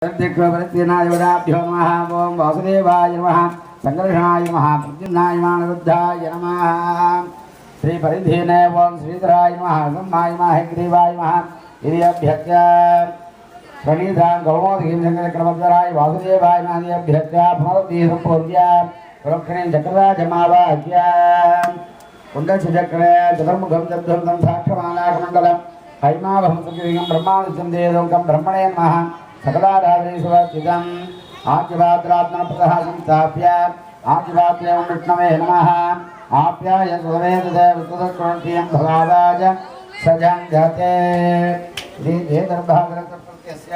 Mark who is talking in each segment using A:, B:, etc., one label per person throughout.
A: वृत्तिनादिवदाभ्यो नमः। ओं वासुदेवाय नमः। संकर्षणाय नमः। प्रद्युम्नाय मानरुद्धाय नमः। श्री परिधीने ओं श्रीधराय नमः। ब्रह्माय नमः। ग्रीवाय नमः। इत्यभ्यच्च प्रणीतां गौमोदकीं शङ्करचक्रवर्धराय वासुदेवाय नमः। इत्यभ्यच्च पुनरुद्धि सम्पूर्य प्रोक्षणीं चक्रराजमावाह्य कुण्डलचक्रे चतुर्मुखं चतुर्मुखं साक्षमालाकमण्डलं हैमावहं सुखिलिङ्गं ब्रह्मादित्यं देवलोकं ब्रह्मणे नमः। सकलाराधनेश्वरचिदम् आज्यपात्रात्मनप्रदः संस्थाप्य आज्यपात्रे विष्णवे नमः। आप्याय सुरवेददेवस्तुतक्रोण्ठीयं भगावाज सजङ्घते श्रीदेदर्भाग्रतप्रत्यस्य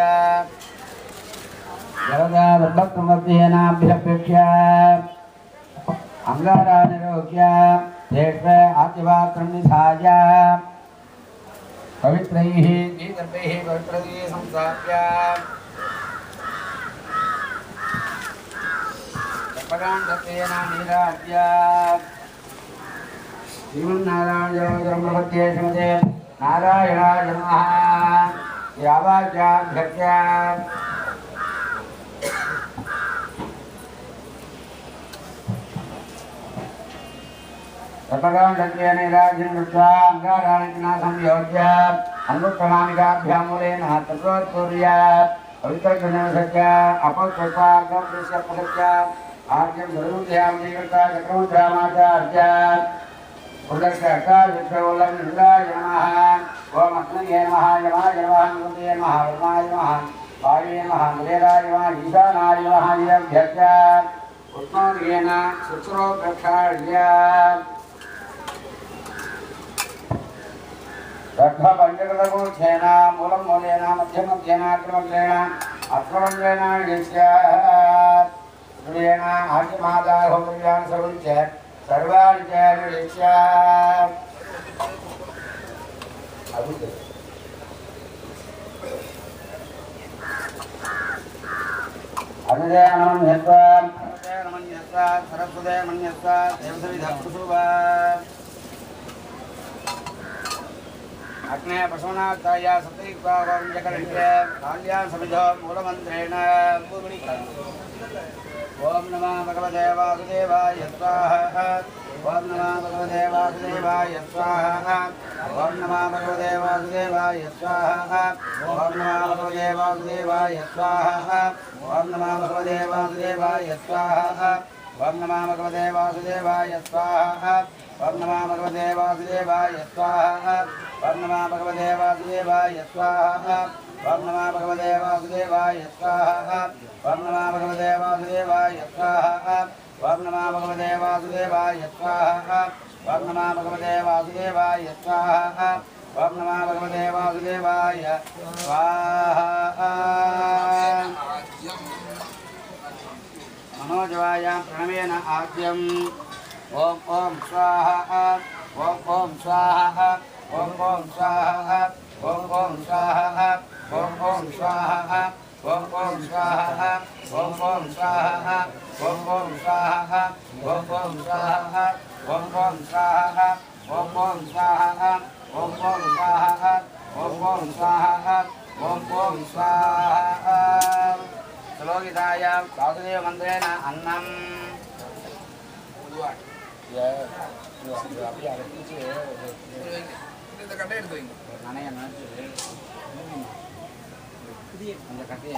A: जलदादर्भक्तमध्येनाभ्यपेक्ष्य अङ्गारानिरोग्य तेष्वे आज्यपात्रं निधाय पवित्रैः गीतर्भैः पवित्रैः संस्थाप्य सर्पकाण्डत्वेन नीराज्य श्रीमन्नारायणोदरम्भवत्ये श्रीमते नारायणाय नमः। यावाच्याभ्यर्च्य सर्पकाण्डत्वेन नीराज्यं कृत्वा अङ्गाराणिना संयोज्य अंगुष्ठनामिकाभ्यामूलेन तत्त्वोत्पूर्य पवित्रगणसस्य अपस्वस्वार्गमस्य पदस्य आर्यं गुरुद्यां जीविता चक्रमुद्रामाचार्य पुरुषकार विश्वोल्लम इंद्राय नमः। ओम अग्नये नमः। यमाय नमः। गुरुदे नमः। वर्माय नमः। वाये नमः। कुबेराय नमः। ईशानाय नमः। इत्यभ्यच्च उष्णोदयेन शुश्रो प्रक्षाल्य पंचकृतगुच्छेन मूलं मूलेन मध्यमध्येन क्रमक्रेण अक्रमक्रेण निरीक्ष्येण आज्यमादाहोत्यान् सर्वञ्च सर्वाणि च निरीक्ष्य अनुदे नमन्यस्व सरस्वते मन्यस्व देवसविधपुरुषुवा अग्ने पशुनाथाय सतैक्वा वंजकरण्ये काल्या समिधो मूलमन्त्रेण ओम नमः भगवते वासुदेवाय स्वाहा। ओम नमः भगवते वासुदेवाय स्वाहा। ओम नमः भगवते वासुदेवाय स्वाहा। ओम नमः भगवते वासुदेवाय स्वाहा। ओम नमः भगवते वासुदेवाय स्वाहा। ओम नमः भगवते वासुदेवाय स्वाहा। ओम नमः भगवते वासुदेवाय स्वाहा। ओम नमः भगवते वासुदेवाय स्वाहा। ओम नमः भगवते वासुदेवाय स्वाहा। ओम नमः भगवते वासुदेवाय स्वाहा। ओम नमः भगवते वासुदेवाय स्वाहा। ओम नमः भगवते वासुदेवाय स्वाहा। ओम नमः भगवते वासुदेवाय स्वाहा। मनोजवायां प्रणवेन आद्यम् ओम ओम स्वाहा। ओम ओम स्वाहा। ओम ओम स्वाहा। ओम ओम स्वाहा। ओम ओम स्वाहा। ओम ओम स्वाहा। ओम ओम स्वाहा। ओम ओम स्वाहा। ओम ओम स्वाहा। ओम ओम स्वाहा। ओम ओम स्वाहा। ओम ओम स्वाहा। ओम ओम स्वाहा। ओम ओम स्वाहा। श्लोकिताय वासुदेव मंत्रेण अन्नम இந்த கட்டை எடுத்து வைங்க. நானே என்ன அந்த கட்டையை